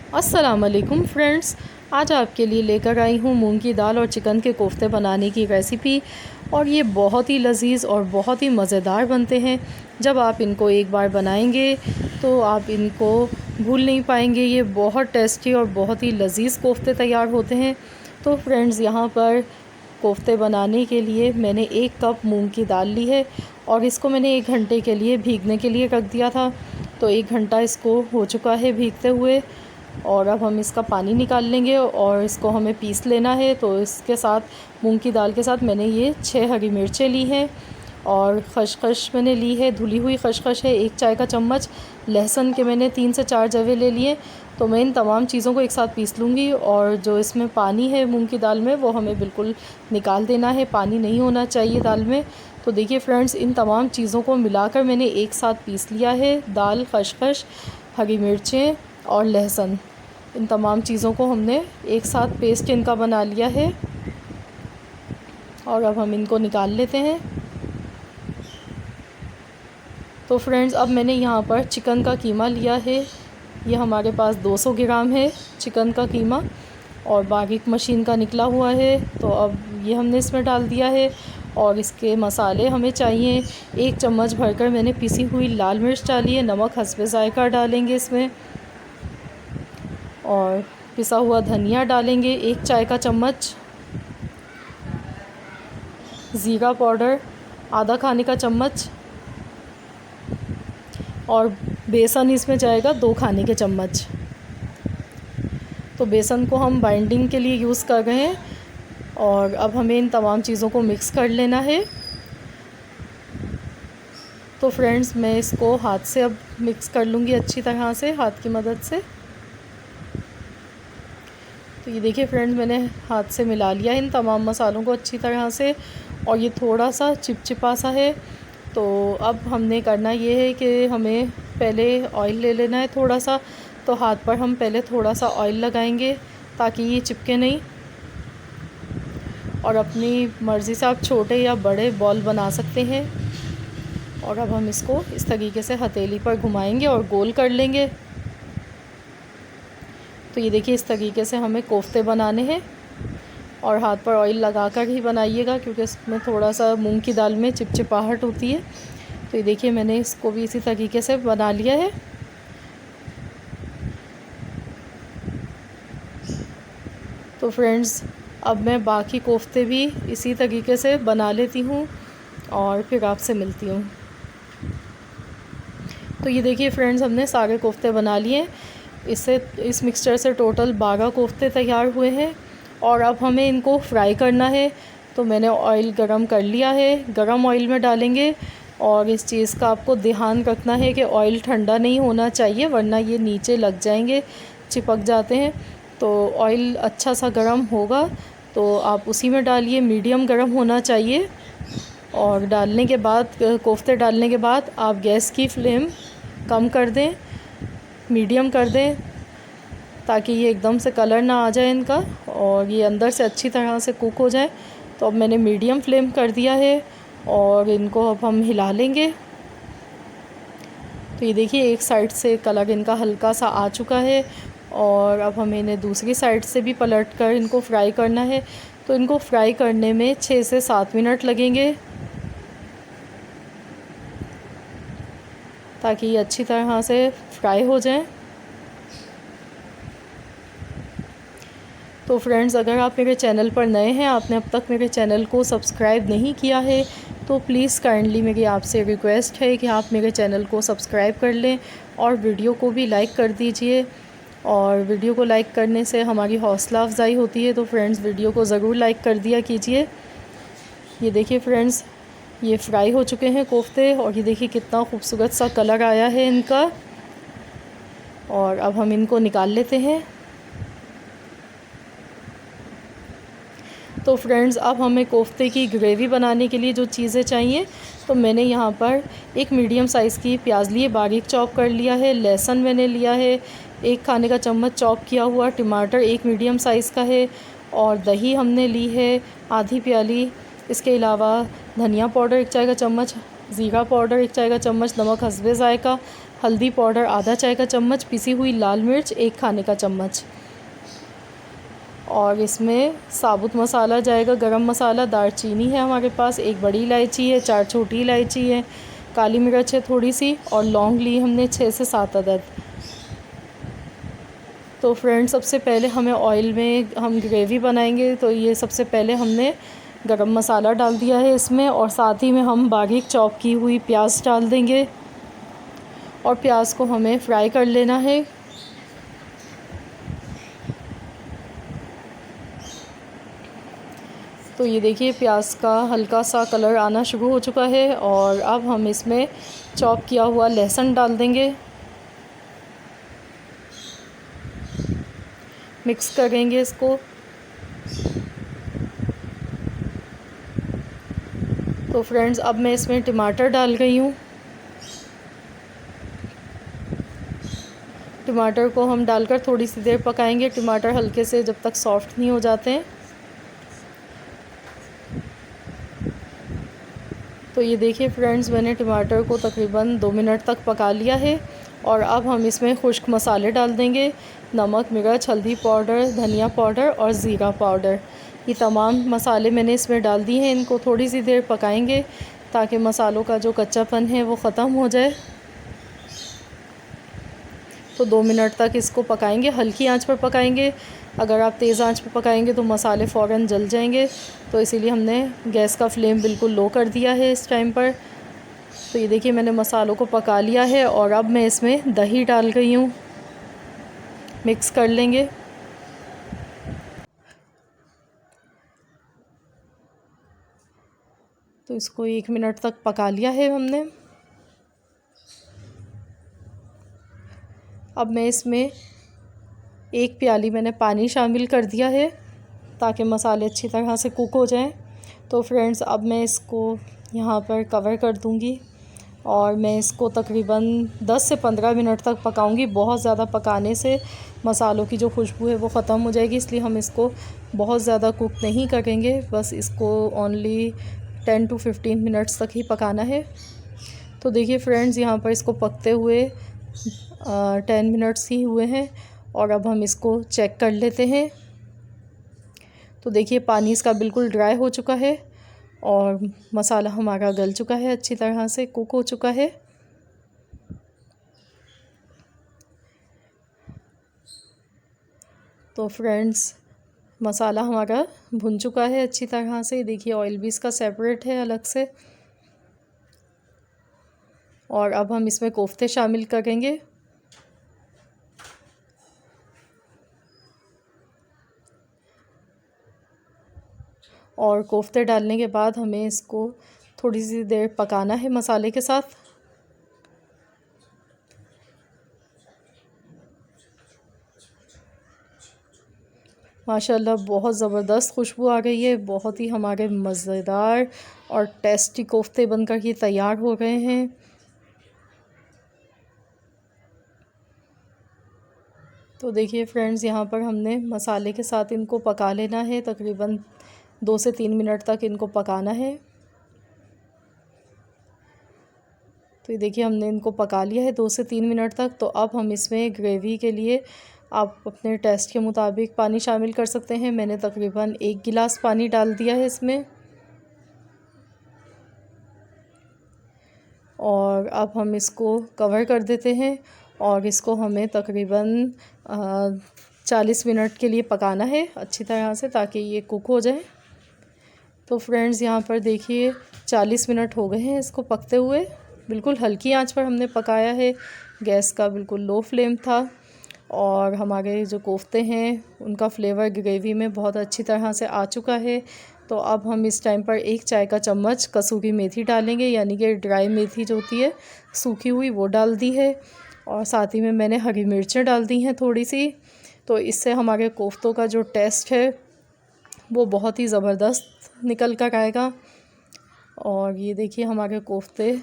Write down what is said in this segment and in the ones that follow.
अस्सलाम वालेकुम फ्रेंड्स, आज आपके लिए लेकर आई हूँ मूंग की दाल और चिकन के कोफ्ते बनाने की रेसिपी। और ये बहुत ही लजीज़ और बहुत ही मज़ेदार बनते हैं। जब आप इनको एक बार बनाएंगे तो आप इनको भूल नहीं पाएंगे। ये बहुत टेस्टी और बहुत ही लजीज़ कोफ्ते तैयार होते हैं। तो फ्रेंड्स, यहाँ पर कोफ्ते बनाने के लिए मैंने 1 कप मूंग की दाल ली है और इसको मैंने 1 घंटे के लिए भीगने के लिए रख दिया था। तो 1 घंटा इसको हो चुका है भीगते हुए, और अब हम इसका पानी निकाल लेंगे और इसको हमें पीस लेना है। तो इसके साथ, मूंग की दाल के साथ, मैंने ये 6 हरी मिर्चें ली हैं और खसखस मैंने ली है, धुली हुई खसखस है 1 चाय का चम्मच। लहसुन के मैंने 3 से 4 जवे ले लिए। तो मैं इन तमाम चीज़ों को एक साथ पीस लूँगी, और जो इसमें पानी है मूंग की दाल में वो हमें बिल्कुल निकाल देना है, पानी नहीं होना चाहिए दाल में। तो देखिए फ्रेंड्स, इन तमाम चीज़ों को मिलाकर मैंने एक साथ पीस लिया है। दाल, खसखस, हरी मिर्चें और लहसुन, इन तमाम चीज़ों को हमने एक साथ पेस्ट इनका बना लिया है। और अब हम इनको निकाल लेते हैं। तो फ्रेंड्स, अब मैंने यहाँ पर चिकन का कीमा लिया है। ये हमारे पास 200 ग्राम है चिकन का कीमा, और बारीक मशीन का निकला हुआ है। तो अब ये हमने इसमें डाल दिया है। और इसके मसाले हमें चाहिए, 1 चम्मच भरकर मैंने पिसी हुई लाल मिर्च डाली है। नमक हस्बे ज़ायका डालेंगे इसमें, और पिसा हुआ धनिया डालेंगे 1 चाय का चम्मच। ज़ीरा पाउडर आधा खाने का चम्मच, और बेसन इसमें जाएगा 2 खाने के चम्मच। तो बेसन को हम बाइंडिंग के लिए यूज़ कर रहे हैं। और अब हमें इन तमाम चीज़ों को मिक्स कर लेना है। तो फ्रेंड्स, मैं इसको हाथ से अब मिक्स कर लूँगी अच्छी तरह से, हाथ की मदद से। तो ये देखिए फ्रेंड्स, मैंने हाथ से मिला लिया इन तमाम मसालों को अच्छी तरह से, और ये थोड़ा सा चिपचिपा सा है। तो अब हमने करना ये है कि हमें पहले ऑयल ले लेना है थोड़ा सा। तो हाथ पर हम पहले थोड़ा सा ऑयल लगाएंगे ताकि ये चिपके नहीं। और अपनी मर्ज़ी से आप छोटे या बड़े बॉल बना सकते हैं। और अब हम इसको इस तरीके से हथेली पर घुमाएंगे और गोल कर लेंगे। तो ये देखिए, इस तरीके से हमें कोफ्ते बनाने हैं। और हाथ पर ऑयल लगाकर ही बनाइएगा, क्योंकि इसमें थोड़ा सा मूंग की दाल में चिपचिपाहट होती है। तो ये देखिए, मैंने इसको भी इसी तरीके से बना लिया है। तो फ्रेंड्स, अब मैं बाकी कोफ्ते भी इसी तरीके से बना लेती हूँ और फिर आपसे मिलती हूँ। तो ये देखिए फ्रेंड्स, हमने सारे कोफ्ते बना लिए। इस मिक्सचर से टोटल 12 कोफ्ते तैयार हुए हैं। और अब हमें इनको फ्राई करना है। तो मैंने ऑयल गरम कर लिया है, गरम ऑयल में डालेंगे। और इस चीज़ का आपको ध्यान रखना है कि ऑयल ठंडा नहीं होना चाहिए, वरना ये नीचे लग जाएंगे, चिपक जाते हैं। तो ऑयल अच्छा सा गरम होगा तो आप उसी में डालिए, मीडियम गरम होना चाहिए। और डालने के बाद, कोफ्ते डालने के बाद, आप गैस की फ्लेम कम कर दें, मीडियम कर दें, ताकि ये एकदम से कलर ना आ जाए इनका, और ये अंदर से अच्छी तरह से कुक हो जाए। तो अब मैंने मीडियम फ्लेम कर दिया है और इनको अब हम हिला लेंगे। तो ये देखिए, एक साइड से कलर इनका हल्का सा आ चुका है, और अब हमें इन्हें दूसरी साइड से भी पलट कर इनको फ्राई करना है। तो इनको फ्राई करने में 6 से 7 मिनट लगेंगे, ताकि ये अच्छी तरह से फ्राई हो जाएं। तो फ्रेंड्स, अगर आप मेरे चैनल पर नए हैं, आपने अब तक मेरे चैनल को सब्सक्राइब नहीं किया है, तो प्लीज़ काइंडली मेरी आपसे रिक्वेस्ट है कि आप मेरे चैनल को सब्सक्राइब कर लें और वीडियो को भी लाइक कर दीजिए। और वीडियो को लाइक करने से हमारी हौसला अफजाई होती है। तो फ्रेंड्स, वीडियो को ज़रूर लाइक कर दिया कीजिए। ये देखिए फ्रेंड्स, ये फ्राई हो चुके हैं कोफ्ते, और ये देखिए कितना खूबसूरत सा कलर आया है इनका। और अब हम इनको निकाल लेते हैं। तो फ्रेंड्स, अब हमें कोफ्ते की ग्रेवी बनाने के लिए जो चीज़ें चाहिए, तो मैंने यहाँ पर एक मीडियम साइज़ की प्याज लिए, बारीक चॉप कर लिया है। लहसुन मैंने लिया है 1 खाने का चम्मच चॉप किया हुआ। टमाटर 1 मीडियम साइज़ का है। और दही हमने ली है आधी प्याली। इसके अलावा धनिया पाउडर 1 चाय का चम्मच, ज़ीरा पाउडर 1 चाय का चम्मच, नमक हस्बे ज़ायका, हल्दी पाउडर आधा चाय का चम्मच, पिसी हुई लाल मिर्च 1 खाने का चम्मच, और इसमें साबुत मसाला जाएगा गरम मसाला, दालचीनी है हमारे पास, 1 बड़ी इलायची है, 4 छोटी इलायची है, काली मिर्च है थोड़ी सी, और लौंग ली हमने 6 से 7 अदद। तो फ्रेंड्स, सबसे पहले हमें ऑयल में हम ग्रेवी बनाएंगे, तो ये सबसे पहले हमने गरम मसाला डाल दिया है इसमें, और साथ ही में हम बारीक चॉप की हुई प्याज डाल देंगे, और प्याज को हमें फ्राई कर लेना है। तो ये देखिए प्याज का हल्का सा कलर आना शुरू हो चुका है, और अब हम इसमें चॉप किया हुआ लहसुन डाल देंगे, मिक्स करेंगे इसको। तो फ्रेंड्स, अब मैं इसमें टमाटर डाल गई हूँ। टमाटर को हम डालकर थोड़ी सी देर पकाएंगे, टमाटर हल्के से जब तक सॉफ्ट नहीं हो जाते हैं। तो ये देखिए फ्रेंड्स, मैंने टमाटर को तकरीबन 2 मिनट तक पका लिया है, और अब हम इसमें खुश्क मसाले डाल देंगे, नमक, मिर्च, हल्दी पाउडर, धनिया पाउडर और ज़ीरा पाउडर। ये तमाम मसाले मैंने इसमें डाल दिए हैं। इनको थोड़ी सी देर पकाएंगे ताकि मसालों का जो कच्चापन है वो ख़त्म हो जाए। तो 2 मिनट तक इसको पकाएंगे, हल्की आंच पर पकाएंगे। अगर आप तेज़ आंच पर पकाएंगे तो मसाले फ़ौरन जल जाएंगे, तो इसीलिए हमने गैस का फ्लेम बिल्कुल लो कर दिया है इस टाइम पर। तो ये देखिए मैंने मसालों को पका लिया है, और अब मैं इसमें दही डाल गई हूँ, मिक्स कर लेंगे। तो इसको 1 मिनट तक पका लिया है हमने। अब मैं इसमें 1 प्याली मैंने पानी शामिल कर दिया है ताकि मसाले अच्छी तरह से कुक हो जाएं। तो फ्रेंड्स, अब मैं इसको यहाँ पर कवर कर दूँगी, और मैं इसको तकरीबन 10 से 15 मिनट तक पकाऊंगी। बहुत ज़्यादा पकाने से मसालों की जो खुशबू है वो ख़त्म हो जाएगी, इसलिए हम इसको बहुत ज़्यादा कुक नहीं करेंगे, बस इसको ओनली 10 to 15 मिनट्स तक ही पकाना है। तो देखिए फ्रेंड्स, यहाँ पर इसको पकते हुए 10 मिनट्स ही हुए हैं, और अब हम इसको चेक कर लेते हैं। तो देखिए पानी इसका बिल्कुल ड्राई हो चुका है, और मसाला हमारा गल चुका है, अच्छी तरह से कुक हो चुका है। तो फ्रेंड्स, मसाला हमारा भुन चुका है अच्छी तरह से। देखिए ऑयल भी इसका सेपरेट है अलग से। और अब हम इसमें कोफ्ते शामिल करेंगे। और कोफ्ते डालने के बाद हमें इसको थोड़ी सी देर पकाना है मसाले के साथ। माशाल्लाह बहुत ज़बरदस्त खुशबू आ गई है। बहुत ही हमारे मज़ेदार और टेस्टी कोफ्ते बनकर ये तैयार हो गए हैं। तो देखिए फ्रेंड्स, यहाँ पर हमने मसाले के साथ इनको पका लेना है, तकरीबन 2 से 3 मिनट तक इनको पकाना है। तो ये देखिए हमने इनको पका लिया है 2 से 3 मिनट तक। तो अब हम इसमें ग्रेवी के लिए आप अपने टेस्ट के मुताबिक पानी शामिल कर सकते हैं। मैंने तकरीबन 1 गिलास पानी डाल दिया है इसमें। और अब हम इसको कवर कर देते हैं, और इसको हमें तकरीबन 40 मिनट के लिए पकाना है अच्छी तरह से, ताकि ये कुक हो जाए। तो फ्रेंड्स, यहाँ पर देखिए 40 मिनट हो गए हैं इसको पकते हुए। बिल्कुल हल्की आंच पर हमने पकाया है, गैस का बिल्कुल लो फ्लेम था। और हमारे जो कोफ्ते हैं उनका फ्लेवर ग्रेवी में बहुत अच्छी तरह से आ चुका है। तो अब हम इस टाइम पर 1 चाय का चम्मच कसूरी मेथी डालेंगे, यानी कि ड्राई मेथी जो होती है सूखी हुई, वो डाल दी है। और साथ ही में मैंने हरी मिर्चें डाल दी हैं थोड़ी सी। तो इससे हमारे कोफ्तों का जो टेस्ट है वो बहुत ही ज़बरदस्त निकल कर आएगा। और ये देखिए हमारे कोफ्ते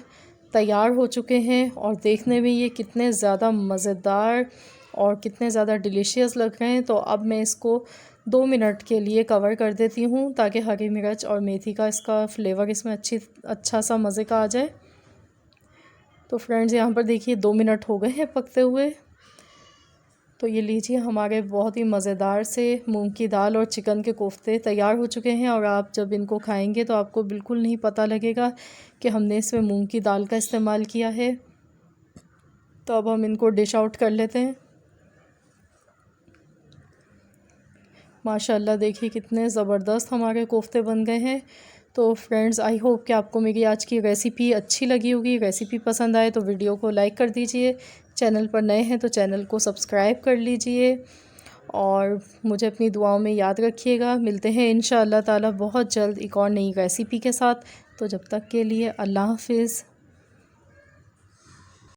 तैयार हो चुके हैं, और देखने में ये कितने ज़्यादा मज़ेदार और कितने ज़्यादा डिलीशियस लग रहे हैं। तो अब मैं इसको 2 मिनट के लिए कवर कर देती हूँ, ताकि हरी मिर्च और मेथी का इसका फ्लेवर इसमें अच्छा सा मज़े का आ जाए। तो फ्रेंड्स यहाँ पर देखिए 2 मिनट हो गए हैं पकते हुए। तो ये लीजिए हमारे बहुत ही मज़ेदार से मूंग की दाल और चिकन के कोफ्ते तैयार हो चुके हैं। और आप जब इनको खाएंगे तो आपको बिल्कुल नहीं पता लगेगा कि हमने इसमें मूंग की दाल का इस्तेमाल किया है। तो अब हम इनको डिश आउट कर लेते हैं। माशाल्लाह देखिए कितने ज़बरदस्त हमारे कोफ्ते बन गए हैं। तो फ्रेंड्स आई होप कि आपको मेरी आज की रेसिपी अच्छी लगी होगी। रेसिपी पसंद आए तो वीडियो को लाइक कर दीजिए। चैनल पर नए हैं तो चैनल को सब्सक्राइब कर लीजिए और मुझे अपनी दुआओं में याद रखिएगा। मिलते हैं इंशाअल्लाह ताला बहुत जल्द एक और नई रेसिपी के साथ। तो जब तक के लिए अल्लाह हाफ़िज़।